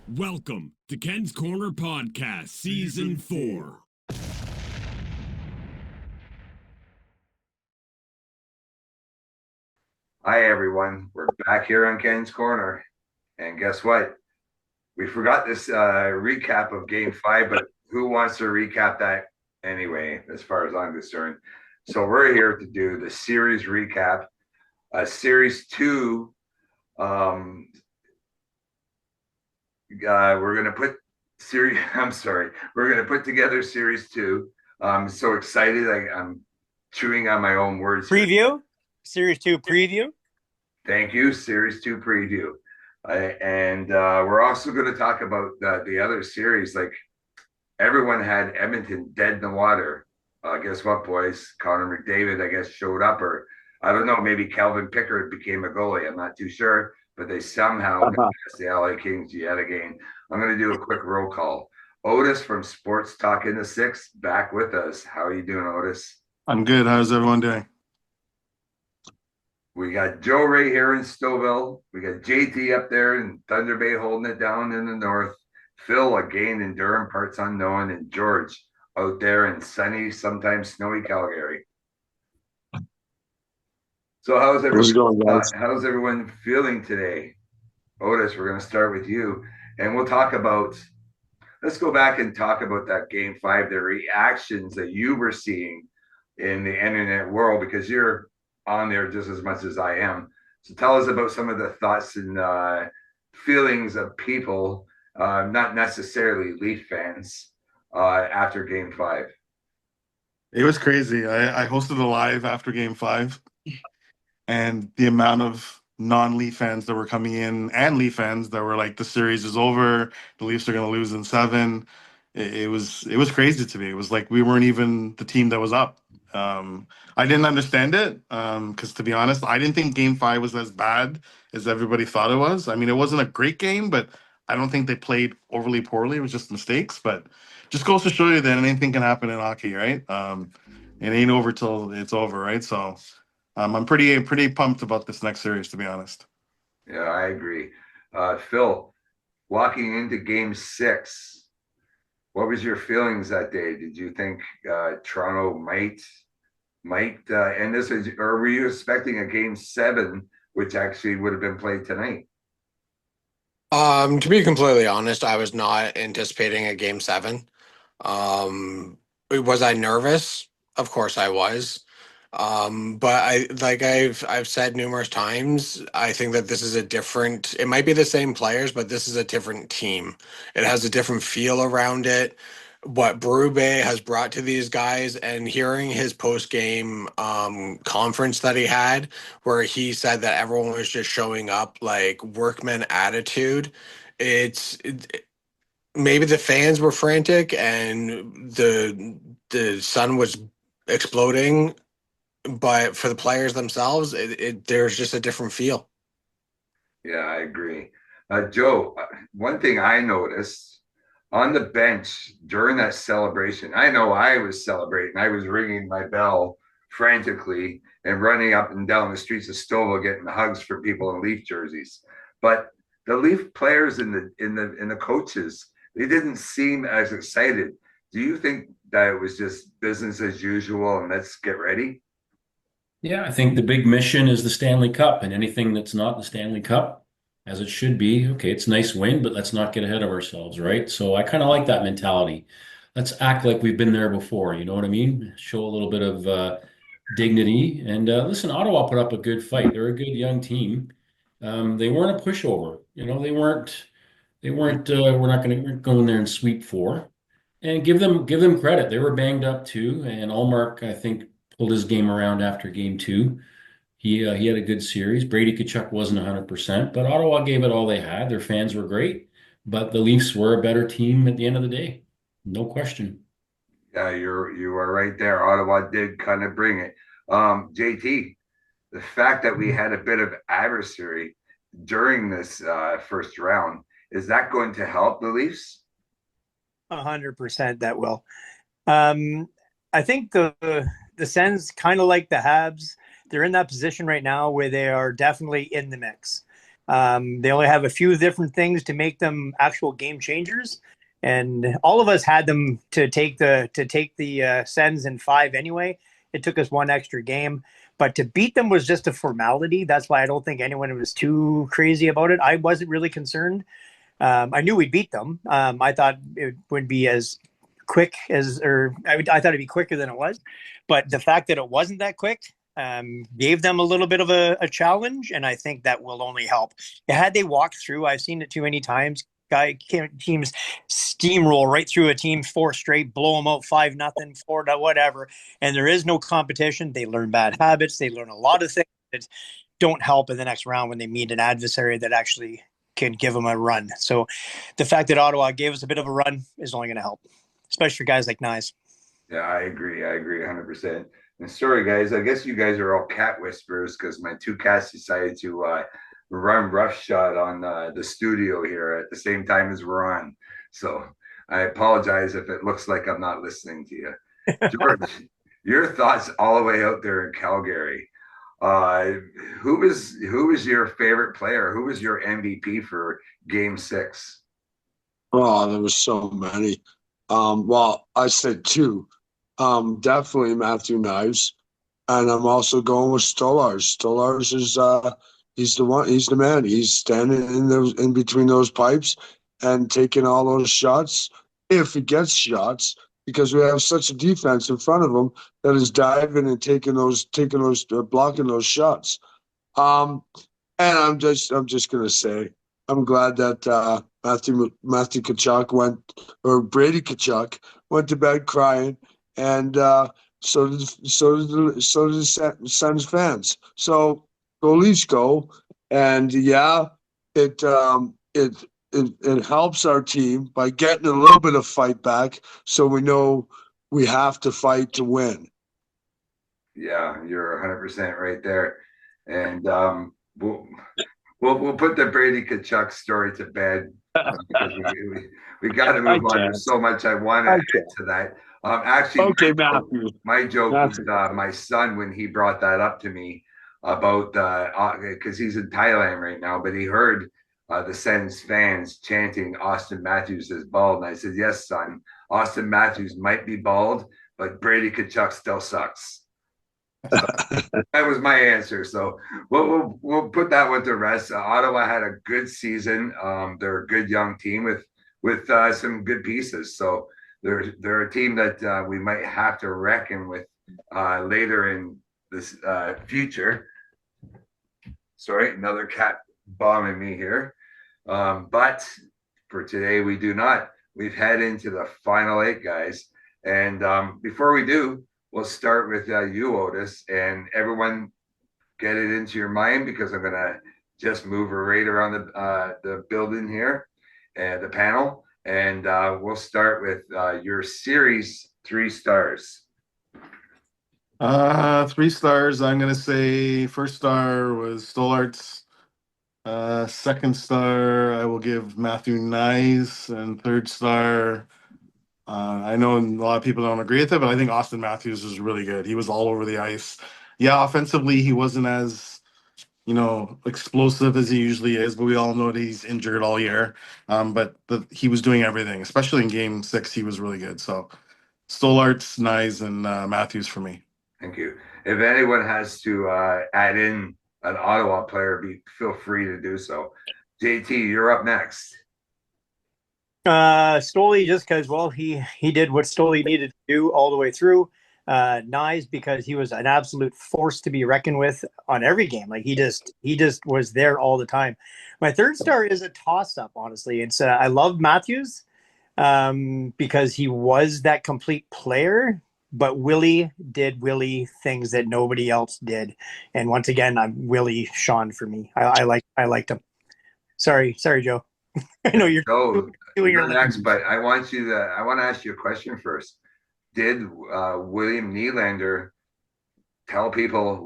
Welcome to Ken's Corner Podcast, Season 4. Hi, everyone. We're back here on Ken's Corner. And guess what? We forgot this recap of Game 5, but who wants to recap that anyway, as far as I'm concerned? So we're here to do the series recap. Series 2, we're going to put series, I'm sorry, we're going to put together Series 2. I'm so excited. I'm chewing on my own words. Preview? Series 2 preview? Thank you. Series 2 preview. And we're also going to talk about the other series. Like, everyone had Edmonton dead in the water. Guess what, boys? Connor McDavid, I guess, showed up, or I don't know, maybe Calvin Pickard became a goalie. I'm not too sure, but they somehow got past the LA Kings yet again. I'm going to do a quick roll call. Otis from Sportstalkinthesix back with us. How are you doing, Otis? I'm good. How's everyone doing? We got Joe Ray here in Stouffville. We got JT up there in Thunder Bay holding it down in the north. Phil again in Durham, parts unknown, and George out there in sunny, sometimes snowy Calgary. So how's everyone feeling today? Otis, we're going to start with you, and we'll talk about. Let's go back and talk about that Game 5, the reactions that you were seeing in the internet world, because you're on there just as much as I am. So tell us about some of the thoughts and feelings of people, not necessarily Leaf fans, after Game 5. It was crazy. I hosted a live after Game 5, and the amount of non-Leaf fans that were coming in and Leaf fans that were like, the series is over, the Leafs are going to lose in 7. It was crazy to me. It was like we weren't even the team that was up. I didn't understand it because, to be honest, I didn't think Game 5 was as bad as everybody thought it was. I mean, it wasn't a great game, but I don't think they played overly poorly. It was just mistakes. But just goes to show you that anything can happen in hockey, right? It ain't over till it's over, right? So I'm pretty pumped about this next series, to be honest. Yeah, I agree. Phil, walking into Game 6, what was your feelings that day? Did you think Toronto might end this, or were you expecting a Game 7, which actually would have been played tonight? To be completely honest, I was not anticipating a Game 7. Was I nervous? Of course I was. But I've said numerous times, I think that this is it might be the same players, but this is a different team. It has a different feel around it. What Berube has brought to these guys, and hearing his post-game conference that he had, where he said that everyone was just showing up like workman attitude. Maybe the fans were frantic and the sun was exploding, but for the players themselves, there's just a different feel. Yeah, I agree. Joe, one thing I noticed on the bench during that celebration, I know I was celebrating. I was ringing my bell frantically and running up and down the streets of Stouffville getting hugs for people in Leaf jerseys. But the Leaf players and the coaches, they didn't seem as excited. Do you think that it was just business as usual and let's get ready? Yeah, I think the big mission is the Stanley Cup, and anything that's not the Stanley Cup, as it should be, okay, it's a nice win, but let's not get ahead of ourselves, right? So I kind of like that mentality. Let's act like we've been there before, you know what I mean? Show a little bit of dignity. And listen, Ottawa put up a good fight. They're a good young team. They weren't a pushover, you know. They weren't. We're not going to go in there and sweep 4. And give them credit. They were banged up too, and Allmark, I think, pulled his game around after Game 2. He had a good series. Brady Tkachuk wasn't 100%, but Ottawa gave it all they had. Their fans were great, but the Leafs were a better team at the end of the day, no question. Yeah, you are right there. Ottawa did kind of bring it. JT, the fact that we had a bit of adversary during this first round, is that going to help the Leafs? 100% that will. I think the Sens, kind of like the Habs, they're in that position right now where they are definitely in the mix. They only have a few different things to make them actual game changers, and all of us had them to take the Sens in 5 anyway. It took us one extra game, but to beat them was just a formality. That's why I don't think anyone was too crazy about it. I wasn't really concerned. I knew we'd beat them. I thought it would be as quick as, or I thought it'd be quicker than it was, but the fact that it wasn't that quick gave them a little bit of a challenge, and I think that will only help. Had they walked through, I've seen it too many times. Teams steamroll right through a team 4 straight, blow them out 5-0, 4 whatever, and there is no competition. They learn bad habits. They learn a lot of things that don't help in the next round when they meet an adversary that actually can give them a run. So the fact that Ottawa gave us a bit of a run is only going to help, especially for guys like Nyes. Yeah, I agree 100%. And sorry, guys, I guess you guys are all cat whisperers because my 2 cats decided to run roughshod on the studio here at the same time as we're on. So I apologize if it looks like I'm not listening to you. George, your thoughts all the way out there in Calgary. Who was your favorite player? Who was your MVP for Game 6? Oh, there was so many. Well, I said 2. Definitely Matthew Knives, and I'm also going with Stolarz. Stolarz is he's the one. He's the man. He's standing in between those pipes and taking all those shots if he gets shots, because we have such a defense in front of him that is diving and blocking those shots. And I'm just gonna say I'm glad that Matthew Tkachuk Brady Tkachuk went to bed crying. And so did the Sens fans. So go Leafs, go! And yeah, it helps our team by getting a little bit of fight back, so we know we have to fight to win. Yeah, you're 100% right there. And we'll put the Brady Tkachuk story to bed because we got to move on. There's so much I want to add to that. Actually, okay, Matthew. My joke was my son when he brought that up to me about because he's in Thailand right now, but he heard the Sens fans chanting Austin Matthews is bald, and I said, "Yes, son, Austin Matthews might be bald, but Brady Tkachuk still sucks." So that was my answer. So we'll put that one to rest. Ottawa had a good season. They're a good young team with some good pieces. So. They're a team that we might have to reckon with later in this future. Sorry, another cat bombing me here. But for today, we do not. We've head into the final 8, guys. And before we do, we'll start with you, Otis. And everyone get it into your mind because I'm going to just move her right around the building here and the panel. And we'll start with your series 3 stars. 3 stars. I'm gonna say first star was Stolarz. Second star, I will give Matthew Nyes, and third star, I know a lot of people don't agree with it, but I think Austin Matthews was really good. He was all over the ice. Yeah, offensively, he wasn't as explosive as he usually is, but we all know that he's injured all year. But he was doing everything, especially in Game 6. He was really good. So Stolarz, Nyes, and Matthews for me. Thank you. If anyone has to add in an Ottawa player, feel free to do so. JT, you're up next. Stoley, just because, well, he did what Stoley needed to do all the way through. Nyes, because he was an absolute force to be reckoned with on every game. Like he just was there all the time. My third star is a toss-up, honestly. It's I love Matthews because he was that complete player, but Willie did Willie things that nobody else did. And once again, I'm Willie Sean for me. I liked him. Sorry, Joe. I know you're doing your next, but I want to ask you a question first. Did William Nylander tell people,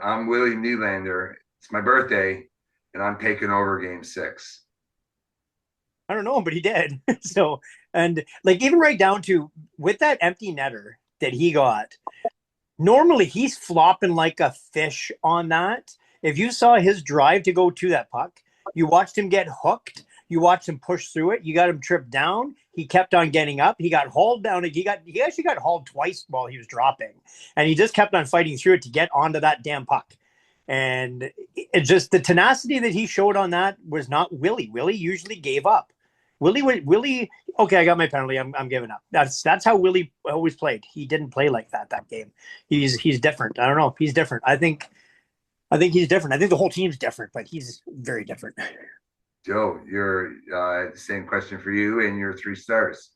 I'm William Nylander, it's my birthday, and I'm taking over Game 6? I don't know, but he did. So, and like even right down to with that empty netter that he got, normally he's flopping like a fish on that. If you saw his drive to go to that puck, you watched him get hooked. You watched him push through it. You got him tripped down. He kept on getting up. He got hauled down. He actually got hauled twice while he was dropping, and he just kept on fighting through it to get onto that damn puck. And it just, the tenacity that he showed on that was not Willie. Willie usually gave up. Willie. Okay, I got my penalty. I'm giving up. That's how Willie always played. He didn't play like that game. He's different. I don't know. He's different. I think he's different. I think the whole team's different, but he's very different. Joe, the same question for you and your 3 stars.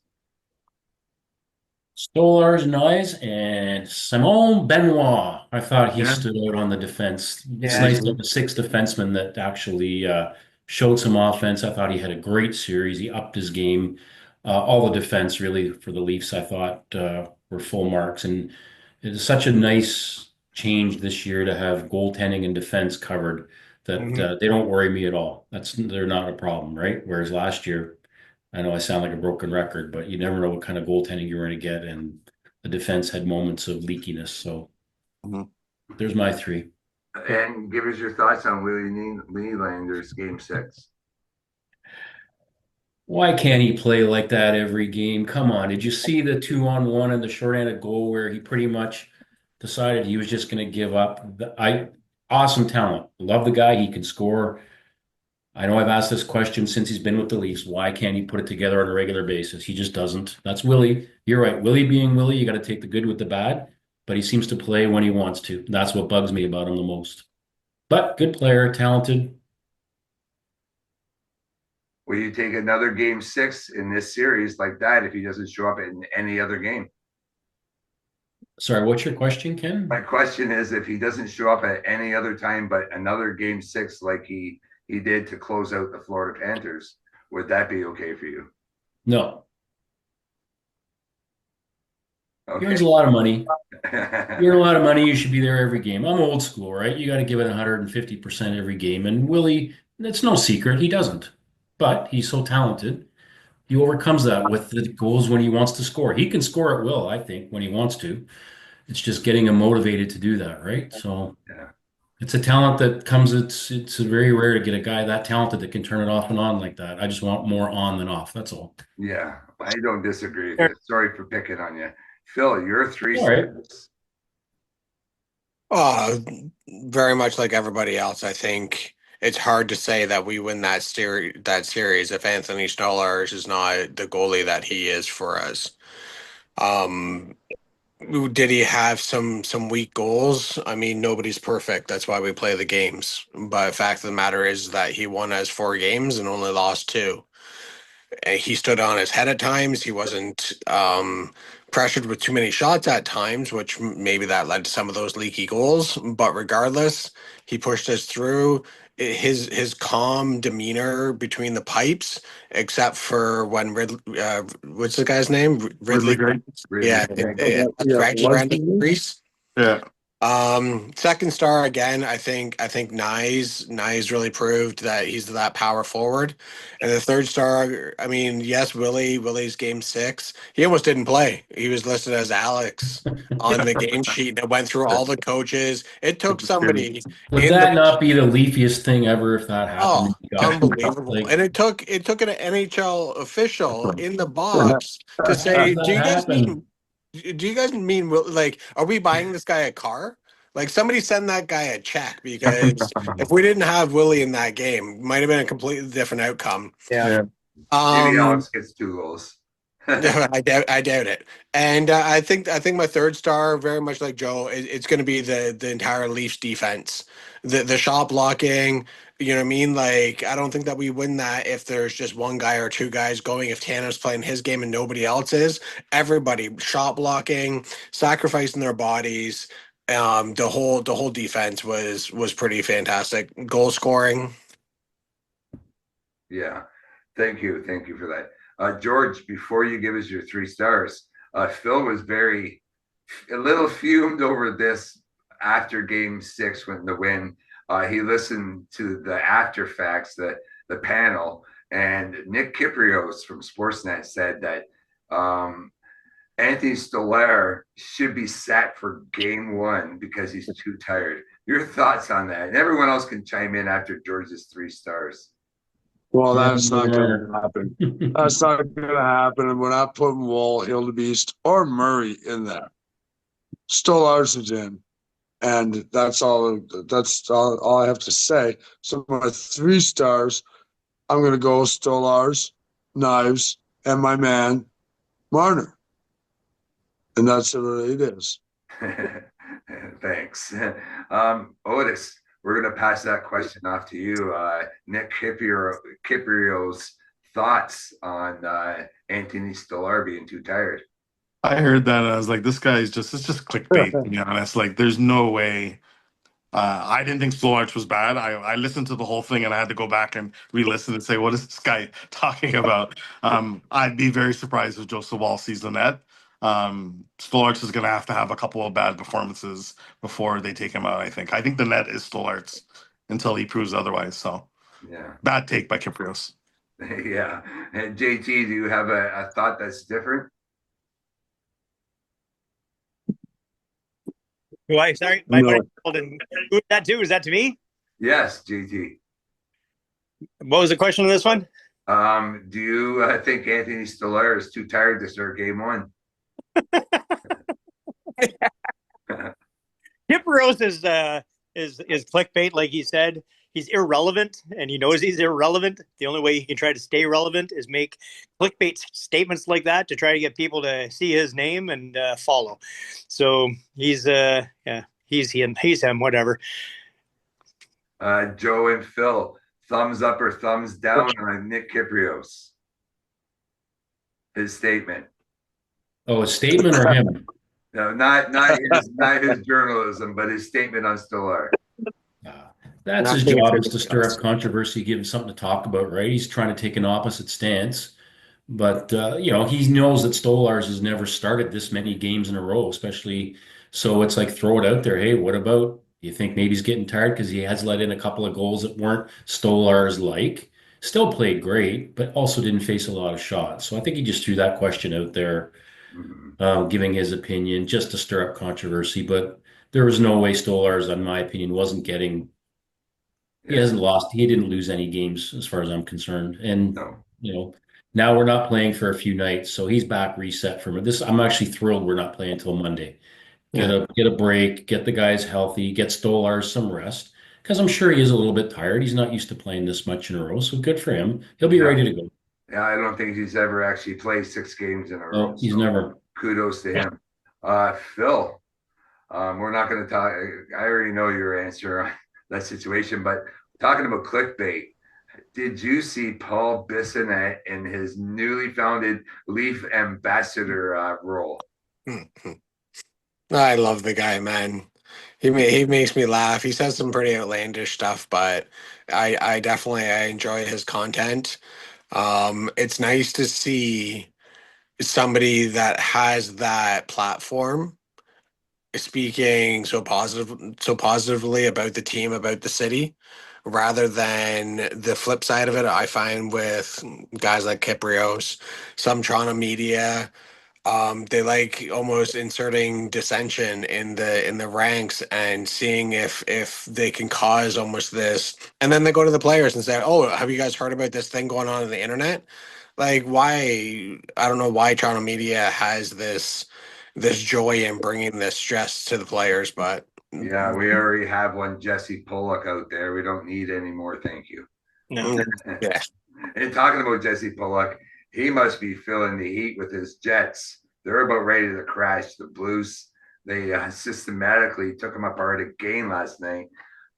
Stolarz, Noise, and Simon Benoit. I thought he Yeah. stood out on the defense. It's Yeah. nice to have a 6th defenseman that actually showed some offense. I thought he had a great series. He upped his game. All the defense really for the Leafs, I thought, were full marks. And it is such a nice change this year to have goaltending and defense covered that they don't worry me at all. They're not a problem, right? Whereas last year, I know I sound like a broken record, but you never know what kind of goaltending you're going to get, and the defense had moments of leakiness. So there's my 3. And give us your thoughts on Willie Nylander's game 6. Why can't he play like that every game? Come on. Did you see the 2-on-1 and the shorthanded goal where he pretty much decided he was just going to give up? Awesome talent. Love the guy. He can score. I know I've asked this question since he's been with the Leafs. Why can't he put it together on a regular basis? He just doesn't. That's Willie. You're right. Willie being Willie, you got to take the good with the bad, but he seems to play when he wants to. That's what bugs me about him the most. But good player, talented. Will you take another game 6 in this series like that if he doesn't show up in any other game? Sorry, what's your question, Ken? My question is, if he doesn't show up at any other time but another game 6 like he did to close out the Florida Panthers, would that be okay for you? No. Okay. He earns a lot of money. You earn a lot of money, you should be there every game. I'm old school, right? You got to give it 150% every game. And Willie, it's no secret, he doesn't. But he's so talented. He overcomes that with the goals when he wants to score. He can score at will, I think, when he wants to. It's just getting him motivated to do that, right? So Yeah. it's a talent that comes, it's very rare to get a guy that talented that can turn it off and on like that. I just want more on than off. That's all. Yeah, I don't disagree with you. Sorry for picking on you. Phil, your 3 All right. stars. Very much like everybody else, I think it's hard to say that we win that series if Anthony Stolarz is not the goalie that he is for us. Did he have some weak goals? I mean, nobody's perfect. That's why we play the games. But the fact of the matter is that he won us 4 games and only lost 2. And he stood on his head at times. He wasn't pressured with too many shots at times, which maybe that led to some of those leaky goals. But regardless, he pushed us through. His calm demeanor between the pipes, except for when what's the guy's name? Ridley. Yeah, Grease. Yeah. Second star again. I think Nyes really proved that he's that power forward. And the third star, I mean, yes, Willie's game 6. He almost didn't play. He was listed as Alex on the game sheet, and it went through all the coaches. It took somebody. Would that not be the leafiest thing ever if that happened? Unbelievable. And it took an NHL official in the box to say, do you guys mean, like, are we buying this guy a car? Like, somebody send that guy a check, because if we didn't have Willie in that game, it might have been a completely different outcome. Yeah. Maybe Alex gets 2 goals. I doubt it. And I think my third star, very much like Joe, it's going to be the entire Leafs defense, the shot blocking. You know what I mean? Like, I don't think that we win that if there's just one guy or 2 guys going. If Tanner's playing his game and nobody else is, everybody shot blocking, sacrificing their bodies. The whole defense was pretty fantastic. Goal scoring. Yeah, thank you for that. George, before you give us your 3 stars, Phil was a little fumed over this after game 6 when the win. He listened to the after facts, the panel, and Nick Kyprios from Sportsnet said that Anthony Stolarz should be sat for game 1 because he's too tired. Your thoughts on that? And everyone else can chime in after George's 3 stars. Well, Yeah, that's not going Marner. to happen. That's not going to happen. And we're not putting Wall, Hildebeest, or Murray in there. Stolarz is in. And that's all I have to say. So my 3 stars, I'm going to go Stolarz, Knives, and my man, Marner. And that's what it is. Thanks. Otis, we're going to pass that question off to you. Nick Kiprio's thoughts on Anthony Stolarz being too tired. I heard that and I was like, this guy's it's just clickbait, to be honest. Like, there's no way. I didn't think Stolarz was bad. I listened to the whole thing and I had to go back and re-listen and say, what is this guy talking about? I'd be very surprised if Joseph Wall sees the net. Stolarz is going to have a couple of bad performances before they take him out, I think. I think the net is Stolarz until he proves otherwise. So, Yeah. bad take by Kiprios. Yeah. And JT, do you have a thought that's different? Sorry, my No. buddy called and who is that to? Is that to me? Yes, JT. What was the question on this one? Do you think Anthony Stolarz is too tired to start game 1? Kipros is clickbait, like he said. He's irrelevant, and he knows he's irrelevant. The only way he can try to stay relevant is make clickbait statements like that to try to get people to see his name and follow. So he's him, whatever. Joe and Phil, thumbs up or thumbs down on Nick Kiprios? His statement. Oh, a statement or him? No, not his journalism, but his statement on Stolarz. That's his job, is to stir up controversy, give him something to talk about, right? He's trying to take an opposite stance. But, he knows that Stolarz has never started this many games in a row, especially. So it's like, throw it out there. Hey, what about, you think maybe he's getting tired because he has let in a couple of goals that weren't Stolarz-like? Still played great, but also didn't face a lot of shots. So I think he just threw that question out there, giving his opinion just to stir up controversy. But there was no way Stolarz, in my opinion, wasn't getting. He hasn't lost. He didn't lose any games as far as I'm concerned. And, No. now we're not playing for a few nights. So he's back reset from it. I'm actually thrilled we're not playing until Monday. Get a break, get the guys healthy, get Stolarz some rest. Because I'm sure he is a little bit tired. He's not used to playing this much in a row. So good for him. He'll be ready to go. Yeah, I don't think he's ever actually played 6 games in a row. No, he's never. Kudos to him. Phil, we're not going to talk. I already know your answer on that situation, but talking about clickbait, did you see Paul Bissonnette in his newly founded Leaf ambassador role? I love the guy, man. He makes me laugh. He says some pretty outlandish stuff, but I definitely enjoy his content. It's nice to see somebody that has that platform speaking so positively about the team, about the city, rather than the flip side of it. I find with guys like Kiprios, some Toronto media, they like almost inserting dissension in the ranks and seeing if they can cause almost this, and then they go to the players and say, "Oh, have you guys heard about this thing going on the internet?" Like, why? I don't know why Toronto media has this joy in bringing this stress to the players, but Yeah, we already have one Jesse Pollock out there. We don't need any more. Thank you. No. Yeah. And talking about Jesse Pollock, he must be feeling the heat with his Jets. They're about ready to crash the Blues. They systematically took them apart again last night.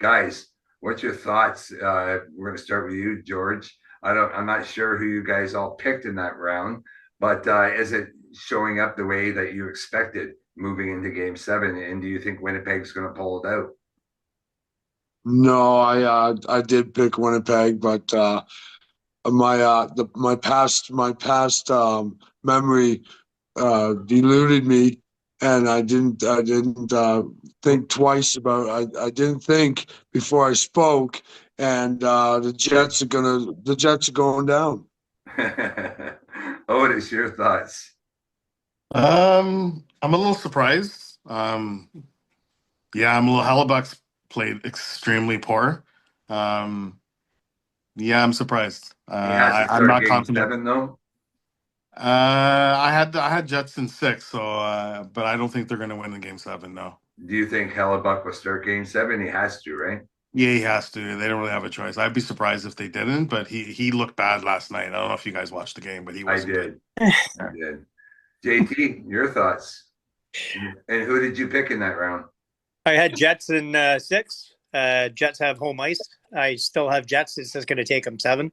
Guys, what's your thoughts? We're going to start with you, George. I'm not sure who you guys all picked in that round, but is it showing up the way that you expected moving into Game 7? And do you think Winnipeg's going to pull it out? No, I did pick Winnipeg, but my past memory deluded me, and I didn't think twice about. I didn't think before I spoke, and the Jets are going down. Otis, your thoughts? I'm a little surprised. Yeah, I'm a little Hellebuck's played extremely poor. Yeah, I'm surprised. He has to I'm start not game confident. 7 though. I had Jets in 6, so but I don't think they're going to win in game 7. No. Do you think Hellebuck will start game 7? He has to, right? Yeah, he has to. They don't really have a choice. I'd be surprised if they didn't, but he looked bad last night. I don't know if you guys watched the game, but he I wasn't good. did. I did. JT, your thoughts? And who did you pick in that round? I had Jets in 6. Jets have home ice. I still have Jets. It's just going to take them 7.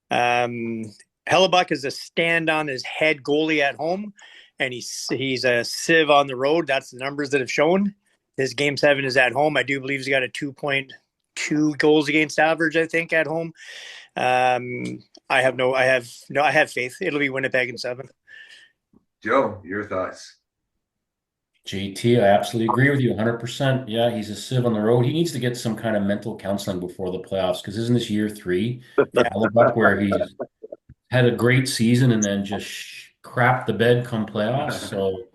Hellebuck is a stand on his head goalie at home, and he's a sieve on the road. That's the numbers that have shown. His game 7 is at home. I do believe he's got a 2.2 goals against average, I think, at home. I have faith. It'll be Winnipeg in 7. Joe, your thoughts? JT, I absolutely agree with you 100%. Yeah, he's a sieve on the road. He needs to get some kind of mental counseling before the playoffs, because isn't this year 3 for Hellebuck where he's had a great season and then just crap the bed come playoffs? So,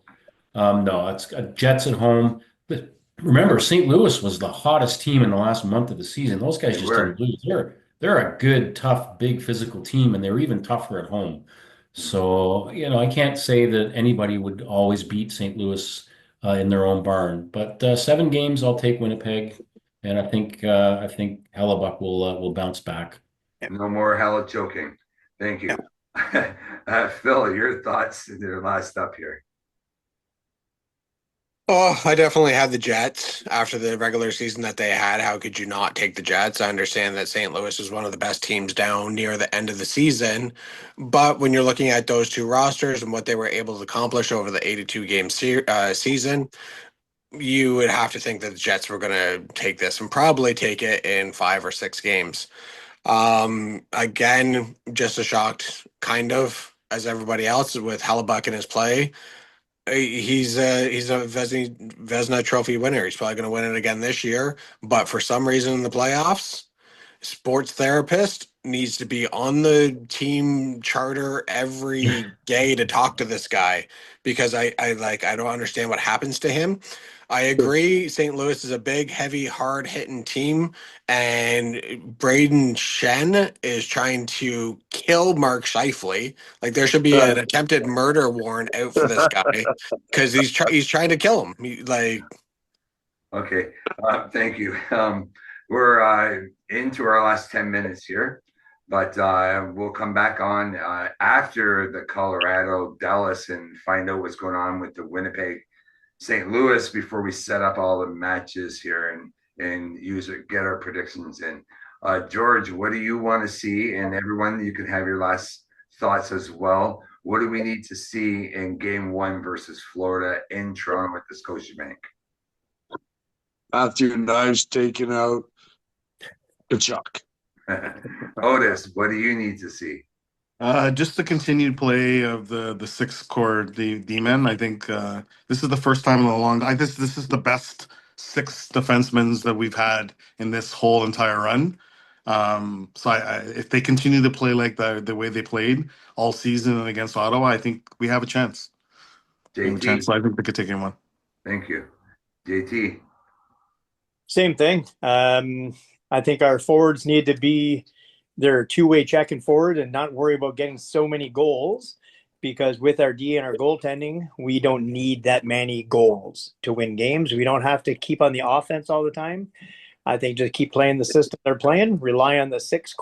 no, it's Jets at home. But remember, St. Louis was the hottest team in the last month of the season. Those guys just didn't lose. They're a good, tough, big physical team, and they're even tougher at home. So, I can't say that anybody would always beat St. Louis in their own barn. But 7 games, I'll take Winnipeg, and I think Hellebuck will bounce back. No more hella choking. Thank you. Phil, your thoughts in your last up here? Oh, I definitely had the Jets after the regular season that they had. How could you not take the Jets? I understand that St. Louis is one of the best teams down near the end of the season. But when you're looking at those two rosters and what they were able to accomplish over the 82-game season, you would have to think that the Jets were going to take this and probably take it in 5 or 6 games. Again, just as shocked, kind of, as everybody else with Hellebuck in his play. He's a Vezina Trophy winner. He's probably going to win it again this year. But for some reason in the playoffs, sports therapist needs to be on the team charter every day to talk to this guy, because I don't understand what happens to him. I agree St. Louis is a big, heavy, hard-hitting team, and Braden Shen is trying to kill Mark Scheifele. Like, there should be an attempted murder warrant out for this guy, because he's trying to kill him. Okay, thank you. We're into our last 10 minutes here, but we'll come back on after the Colorado Dallas and find out what's going on with the Winnipeg St. Louis before we set up all the matches here and get our predictions in. George, what do you want to see? And everyone, you can have your last thoughts as well. What do we need to see in game 1 versus Florida in Toronto at the Scotiabank? Matthew Knives taking out Kachuk. Otis, what do you need to see? Just the continued play of the 6 core D-men. I think this is the first time in a long time. This is the best 6 defensemen that we've had in this whole entire run. So if they continue to play like the way they played all season against Ottawa, I think we have a chance. JT, So I think they could take in 1. thank you. JT. Same thing. I think our forwards need to be their two-way checking forward and not worry about getting so many goals, because with our D and our goaltending, we don't need that many goals to win games. We don't have to keep on the offense all the time. I think just keep playing the system they're playing, rely on the 6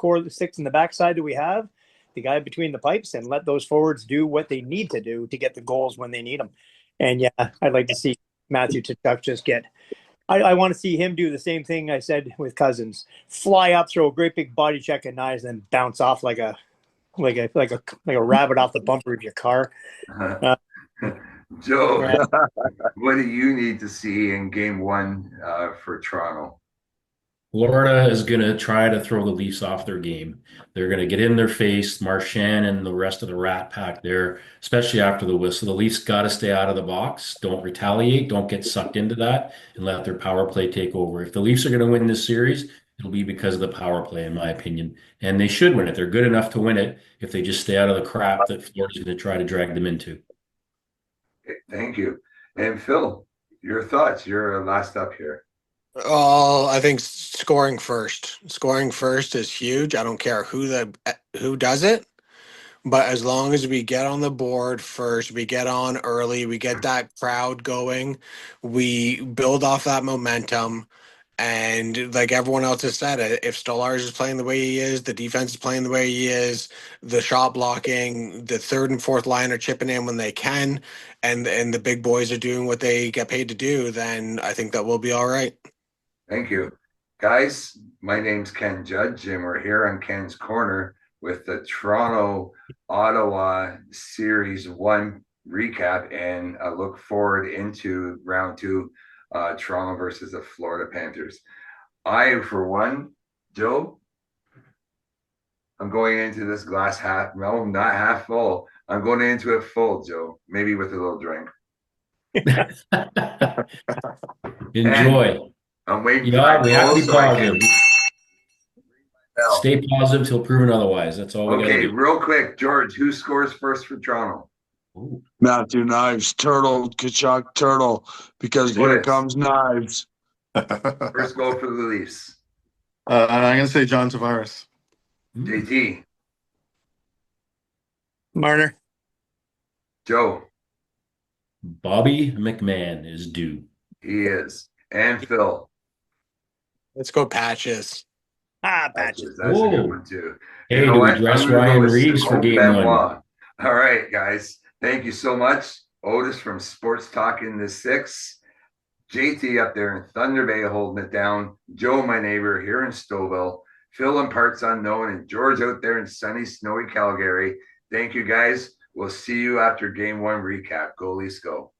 in the backside that we have, the guy between the pipes, and let those forwards do what they need to do to get the goals when they need them. And yeah, I'd like to see Matthew Tkachuk just get I want to see him do the same thing I said with Cousins. Fly up, throw a great big body check at Knives, then bounce off like a rabbit off the bumper of your car. Joe, what do you need to see in game 1 for Toronto? Florida is going to try to throw the Leafs off their game. They're going to get in their face, Marchand and the rest of the Rat Pack there, especially after the whistle. The Leafs got to stay out of the box. Don't retaliate. Don't get sucked into that and let their power play take over. If the Leafs are going to win this series, it'll be because of the power play, in my opinion. And they should win it. They're good enough to win it if they just stay out of the crap that Florida's going to try to drag them into. Okay, thank you. And Phil, your thoughts. You're last up here. Oh, I think scoring first. Scoring first is huge. I don't care who does it, but as long as we get on the board first, we get on early, we get that crowd going, we build off that momentum. And like everyone else has said, if Stolarz is playing the way he is, the defense is playing the way he is, the shot blocking, the third and fourth line are chipping in when they can, and the big boys are doing what they get paid to do, then I think that we'll be all right. Thank you. Guys, my name's Ken Judge, and we're here on Ken's Corner with the Toronto Ottawa Series 1 recap, and I look forward into round 2, Toronto versus the Florida Panthers. I, for one, Joe, I'm going into this glass half, no, not half full. I'm going into it full, Joe, maybe with a little drink. Enjoy. I'm waiting for Yeah, my we have to goal be so I can positive. Stay positive till proven otherwise. That's all we got to Okay, do. real quick, George, who scores first for Toronto? Ooh. Matthew Knives, Turtle, Kachuk, Turtle, because here Otis. comes Knives. First goal for the Leafs. I'm gonna say John Tavares. JT, Marner. Joe, Bobby McMahon is due. he is, and Phil. Let's go Patches. Patches. That's a good Whoa. one too. Hey, You know do we what? dress I'm gonna Ryan go with Reeves for Simone game one? Benoit. All right, guys. Thank you so much. Otis from Sports Talking the Six. JT up there in Thunder Bay holding it down. Joe, my neighbor here in Stouffville. Phil in parts unknown, and George out there in sunny, snowy Calgary. Thank you, guys. We'll see you after game 1 recap. Go Leafs, go.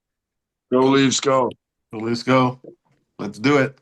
Go Leafs, go. So let's go. Let's do it.